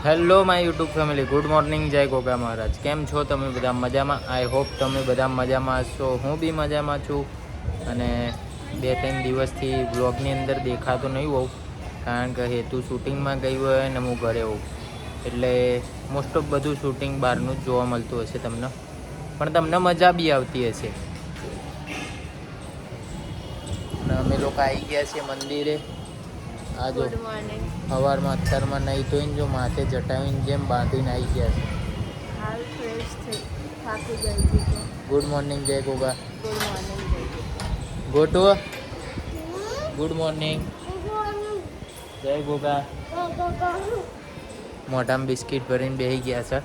Hello my YouTube family, good morning, જય ગોગા મહારાજ. કેમ છો તમે બધા? મજામાં? આઈ હોપ તમે બધા મજામાં હશો. હું બી મજામાં છું. અને 2-3 દિવસથી બ્લોગની અંદર દેખાતો નહીં હોઉં, કારણ કે હેતુ શૂટિંગમાં ગઈ હોય અને હું ઘરે હોઉં, એટલે મોસ્ટ ઓફ બધું શૂટિંગ બહારનું જ જોવા મળતું હશે તમને, પણ તમને મજા બી આવતી હશે. અને અમે લોકો આવી ગયા છીએ મંદિરે. આ જો સવારમાં અત્યારમાં નહીં ધોઈને જો માથે જટાવીને જેમ બાંધીને આવી ગયા છે. હાલ ફ્રેશ થઈ થાકી ગઈ હતી તો. ગુડ મોર્નિંગ જય Goga. Good morning ગોટુ good morning જય ગોગા. મોઢામાં બિસ્કિટ ભરીને બેસી ગયા છે.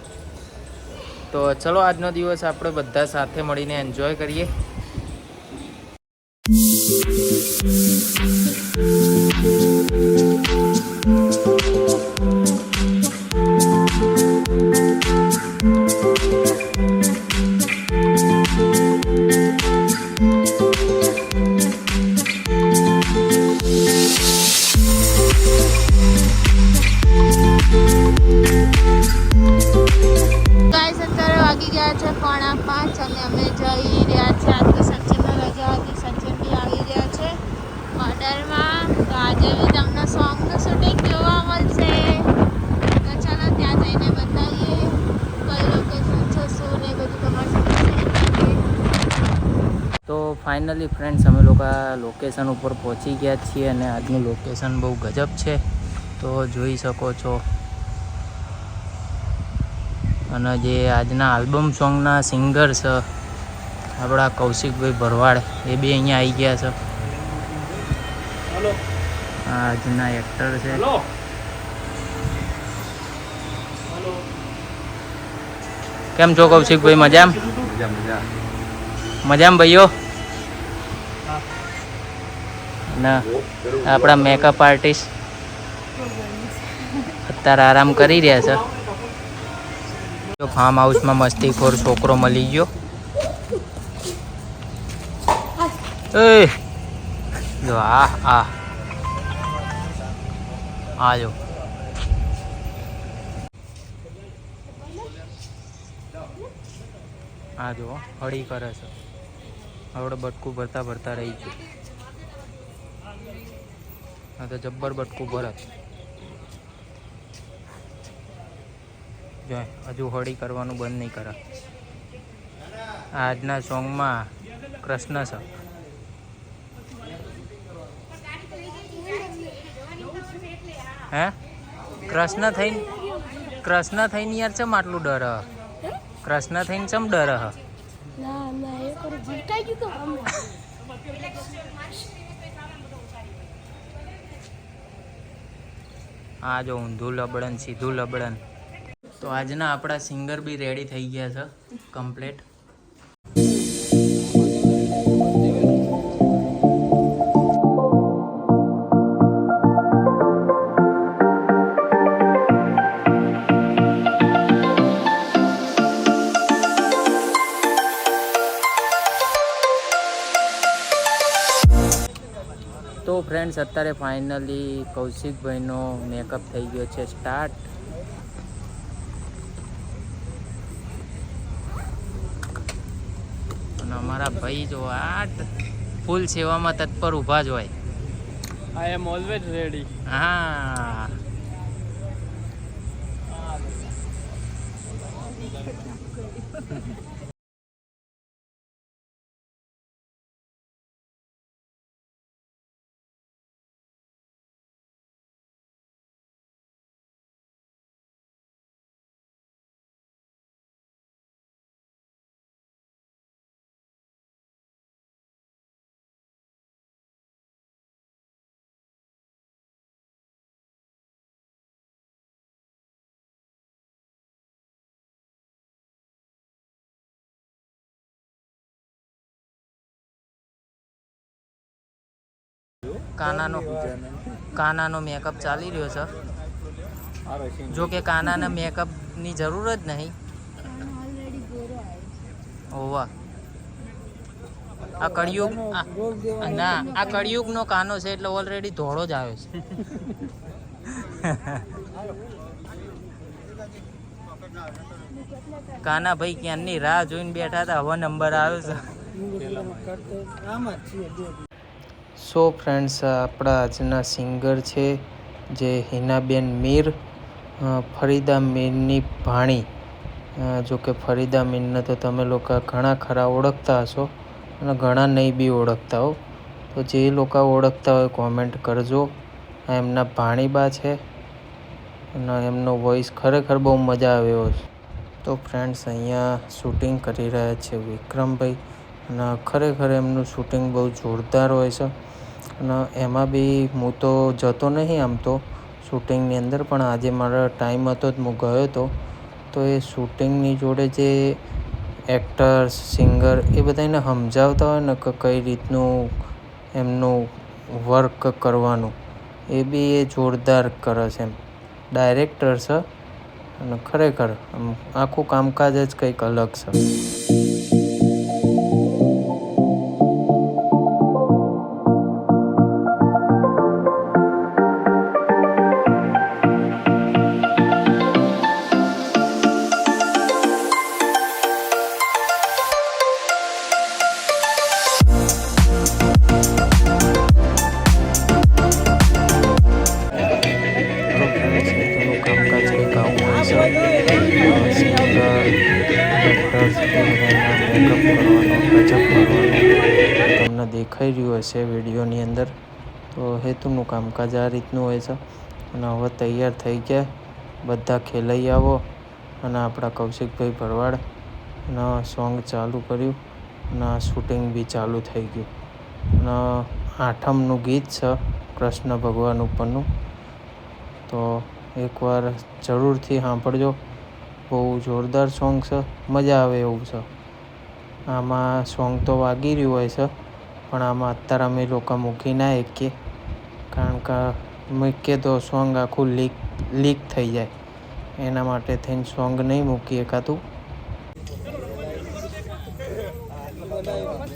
તો ચલો આજનો દિવસ આપણે બધા સાથે મળીને એન્જોય કરીએ. અને અમે જઈ રહ્યા છે. આજ તો સચિનનો રજા હતી, સચિન બી આવી રહ્યા છે ઓર્ડરમાં. તો આજે બી તમને સોંગનું શૂટિંગ જોવા મળશે. તો ચાલો ત્યાં જઈને બતાવીએ કઈ લોકેશન છે, શું ને બધું તમારી સાથે. તો ફાઇનલી ફ્રેન્ડ્સ, અમે લોકો લોકેશન ઉપર પહોંચી ગયા છીએ અને આજનું લોકેશન બહુ ગજબ છે, તો જોઈ શકો છો. અને જે આજના આલ્બમ સોંગના સિંગર છે આપણા કૌશિકભાઈ ભરવાડ, એ બી અહીંયા આવી ગયા છે. આજના એક્ટર છે. કેમ છો કૌશિકભાઈ? મજામાં? મજામાં ભાઈઓ? ના, આપણા મેકઅપ આર્ટિસ્ટ અત્યારે આરામ કરી રહ્યા છે. ફાર્મ હાઉસમાં મસ્તીખોર છોકરો મળી ગયો. એ જો આ જો આ જો હળી કરે છે. આપણે બટકું ભરતા ભરતા રહી ગયું. આ તો જબ્બર બટકું ભરત. જો હજુ હોળી કરવાનું બંધ નહીં કરે. આજના સોંગમાં કૃષ્ણ છે. હે કૃષ્ણ થઈને યાર ચમ આટલું ડર હ? કૃષ્ણ થઈને ચમ ડર હ? આ જો ઊંધું લબડન સીધું લબડન. તો આજના આપણા સિંગર બી રેડી થઈ ગયા છે કમ્પ્લીટ. તો ફ્રેન્ડ્સ, અત્યારે ફાઇનલી કૌશિકભાઈનો મેકઅપ થઈ ગયો છે સ્ટાર્ટ. અને અમારા ભાઈ જો ફૂલ સેવામાં તત્પર ઊભા જ હોય. આઈ એમ ઓલવેઝ રેડી. હા, કાનાનો મેકઅપ ચાલી રહ્યો છે. જો કે કાનાના મેકઅપની જરૂર જ નહીં. ઓવા આ કળિયુગ ના, આ કળિયુગનો કાનો છે એટલે ઓલરેડી ધોળો જ આવે છે. કાના ભાઈ ક્યાંની રાહ જોઈને બેઠા હતા, હવે નંબર આવ્યો છે. સો ફ્રેન્ડ્સ, આપણા આજના સિંગર છે જે હિનાબેન મીર, ફરીદા મીરની ભાણી. જો કે ફરીદા મીરને તો તમે લોકો ઘણા ખરા ઓળખતા હશો અને ઘણા નહીં બી ઓળખતા હો. તો જે લોકો ઓળખતા હોય કોમેન્ટ કરજો. આ એમના ભાણીબા છે અને એમનો વોઇસ ખરેખર બહુ મજા આવે એવો છે. તો ફ્રેન્ડ્સ, અહીંયા શૂટિંગ કરી રહ્યા છે વિક્રમભાઈ અને ખરેખર એમનું શૂટિંગ બહુ જોરદાર હોય છે. અને એમાં બી હું તો જતો નહીં આમ તો શૂટિંગની અંદર, પણ આજે મારો ટાઈમ હતો જ હું ગયો હતો. તો એ શૂટિંગની જોડે જે એક્ટર્સ, સિંગર એ બધાને સમજાવતા હોય ને કે કઈ રીતનું એમનું વર્ક કરવાનું, એ બી એ જોરદાર કરે છે. એમ ડાયરેક્ટર છે અને ખરેખર આખું કામકાજ જ કંઈક અલગ છે. તમને દેખાઈ રહ્યું હશે વિડીયોની અંદર. તો હેતુનું કામકાજ આ રીતનું હોય છે. અને હવે તૈયાર થઈ ગયા બધા ખેલૈયાઓ અને આપણા કૌશિકભાઈ ભરવાડ, અને સોંગ ચાલુ કર્યું અને શૂટિંગ બી ચાલુ થઈ ગયું. અને 8મનું ગીત છે કૃષ્ણ ભગવાન ઉપરનું. તો એકવાર જરૂરથી સાંભળજો, બહુ જોરદાર સોંગ છે, મજા આવે એવું છે. આમાં સોંગ તો વાગી રહ્યું હોય છે, પણ આમાં અત્યારે અમે લોકો મૂકી ના શકીએ, કારણ કે મૂકીએ તો સોંગ આખું લીક થઈ જાય. એના માટે થઈને સોંગ નહીં મૂકી એકાતું.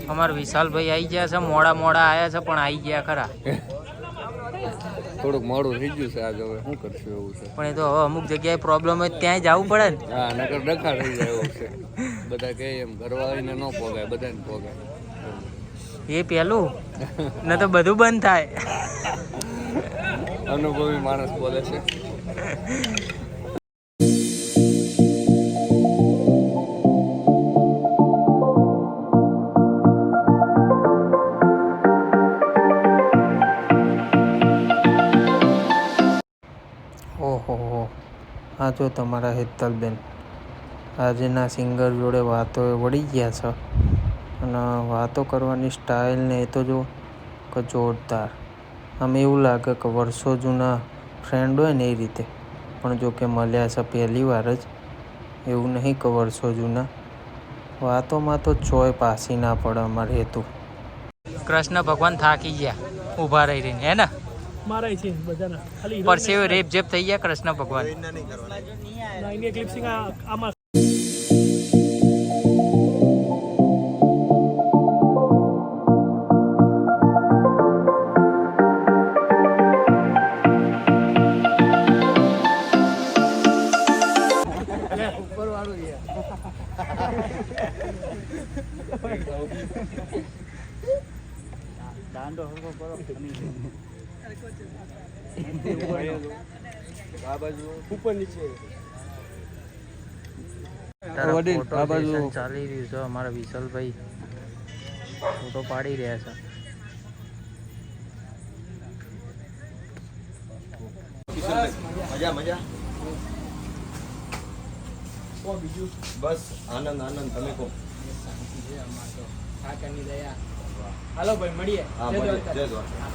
અમારા વિશાલભાઈ આવી ગયા છે, મોડા આવ્યા છે પણ આવી ગયા ખરા. થોડુંક મોડું થઈ ગયું છે આજે, હવે શું કરશું એવું છે. પણ એ તો હવે અમુક જગ્યાએ પ્રોબ્લેમ હોય ત્યાં જવું પડે ને. હા, નકર ડખા થઈ જાય એવું છે. બધા કહે એમ ઘરવા આવીને ન પોગાય, બધાને પોગાય. એ પેલું ન તો બધું બંધ થાય. અનુભવી માણસ બોલે છે. ઓહો, આ જો તમારા હેતલબેન આજના સિંગર જોડે વાતો વળી ગયા છે. અને વાતો કરવાની સ્ટાઇલ ને એ તો જો કે જોરદાર. આમ એવું લાગે કે વર્ષો જૂના ફ્રેન્ડ હોય ને એ રીતે. પણ જો કે મળ્યા છે પહેલી વાર જ, એવું નહીં કે વર્ષો જૂના. વાતોમાં તો ચોય પાસી ના પડે અમારે હેતુ. કૃષ્ણ ભગવાન થાકી ગયા ઊભા રહી રહીને, હે ને? મારા છે બધાના ખાલી પરસેવે રેપ જેપ થઈ ગયા કૃષ્ણ ભગવાન. ઇન્ડિયા ક્લિપ્સિંગ આમાં દાંડો હરકો કરો. આ બાજુ ઉપર નીચે ચાલી રહ્યું છે. અમારા વિશાલભાઈ ફોટો પાડી રહ્યા છે. મજા મજા બીજું બસ આનંદ તમે કહો. હાલો ભાઈ મળીએ. હા મળીએ. જય દ્વારકા.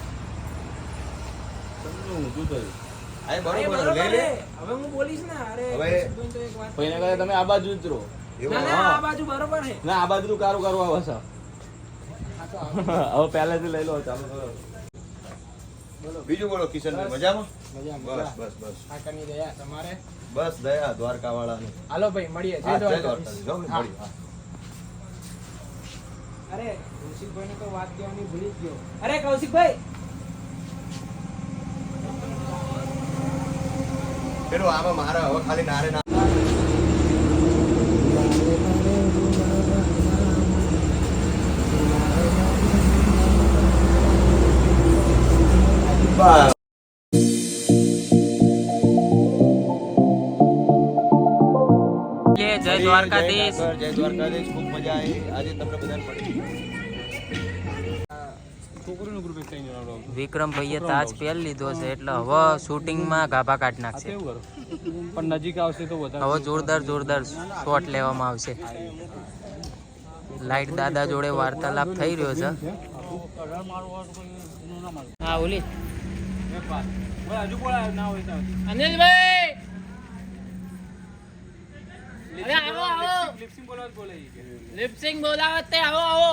શું થયું? આ બરોબર લે લે. હવે હું બોલીશ ને. અરે હવે કોઈને કહે તમે આ બાજુ ઉતરો. એવું ના હા. આ બાજુ બરોબર છે. ના, આ બાજુ કારું આવે છે. હવે પહેલેથી લઈ લો, ચાલુ કરો. બીજું બોલો કિશનભાઈ, મજામાં? મજામાં. બસ કાકાની દયા તમારે. બસ દયા દ્વારકા વાળાની. હાલો ભાઈ મળીએ. હા, જય જય દ્વારકા. દ્વારકા. જાઓ ને, મળીએ. હા. અરે કૌશિકભાઈ ને તો વાત કહેવાની ભૂલી જ ગયો. અરે કૌશિકભાઈ પેલું આમાં મારા હવે ખાલી નારે ના દ્વારકાધીશ. જય દ્વારકાધીશ. ખૂબ મજા આવી આજે તમને બધાને મળી. વિક્રમ ભાઈએ તાજ પહેરી લીધો છે એટલે હવે શૂટિંગમાં ગાભા કાઢી નાખશે. પણ નજીક આવશે તો વધારે હવે જોરદાર શોટ લેવામાં આવશે. લાઈટ દાદા જોડે વાર્તાલાપ થઈ રહ્યો છે. હા ઓલી અનિલભાઈ લિપસિંગ બોલાવે તે આવો.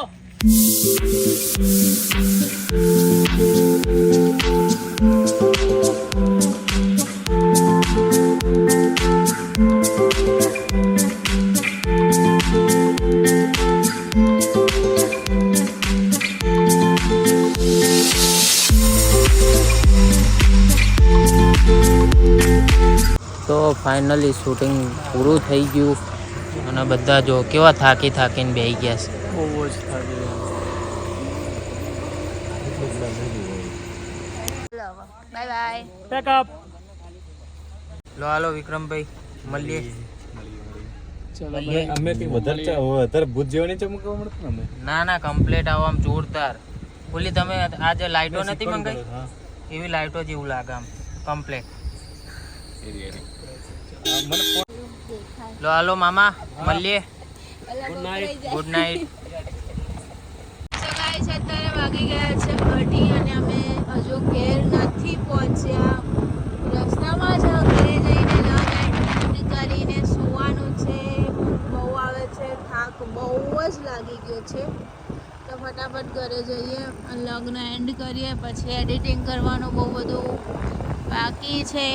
તો ફાઇનલી શૂટિંગ પૂરું થઈ ગયું અને બધા જો કેવા થાકીને બેસી ગયા છે. બહુ જ થાકી બાય પેકઅપ. લો હાલો વિક્રમભાઈ મળીએ. અમે કઈ વધારે ભૂત જેવાની ચમકવા મળતું ને અમે ના કમ્પ્લેટ આવો આમ જોરદાર. ઓલી તમે આજે લાઈટો નથી મંગાઈ એવી લાઈટો જેવું લાગે આમ કમ્પ્લેટ. લો હાલો મામા મળીએ. Good night. સો ગાઈસ અત્યારે વાગી ગયા છે 8 અને અમે હજુ ઘેર નથી પહોંચ્યા. રસ્તામાં જ ઘરે જઈને લંચ કરીને સુવાનું છે. બહુ આવે છે, થાક બહુ જ લાગી ગયો છે. તો ફટાફટ ઘરે જઈએ અને લગ્ન એન્ડ કરીએ. પછી એડિટિંગ કરવાનું બહુ બધું બાકી છે.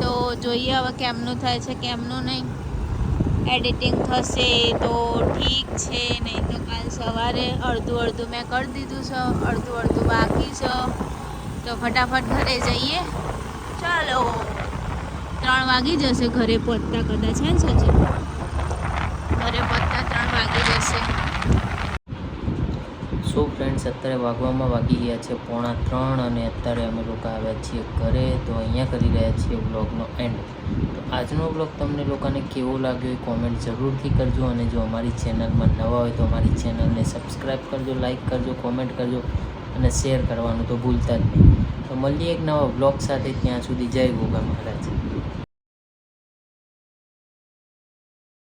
તો જોઈએ હવે કેમનું થાય છે કેમનું નહીં. એડિટિંગ થશે તો ઠીક છે, નહીં તો કાલ સવારે અડધું મેં કરી દીધું છે, અડધું બાકી છે. તો ફટાફટ ઘરે જઈએ. ચાલો 3 વાગી જશે ઘરે પહોંચતા કદાચ. છે ને સચિન? ઘરે પહોંચતા 3 વાગી જશે. સો ફ્રેન્ડ્સ અત્યારે વાગી ગયા છે 2:45 અને અત્યારે અમે લોકો આવ્યા છીએ ઘરે. તો અહીંયા કરી રહ્યા છીએ વ્લોગનો એન્ડ. તો આજનો વ્લોગ તમને લોકોને કેવો લાગ્યો એ કોમેન્ટ જરૂરથી કરજો. અને જો અમારી ચેનલમાં નવા હોય તો અમારી ચેનલને સબસ્ક્રાઈબ કરજો, લાઈક કરજો, કોમેન્ટ કરજો અને શેર કરવાનું તો ભૂલતા જ નહીં. તો મળીએ એક નવા વ્લોગ સાથે. ત્યાં સુધી જય ગોગા મહારાજ.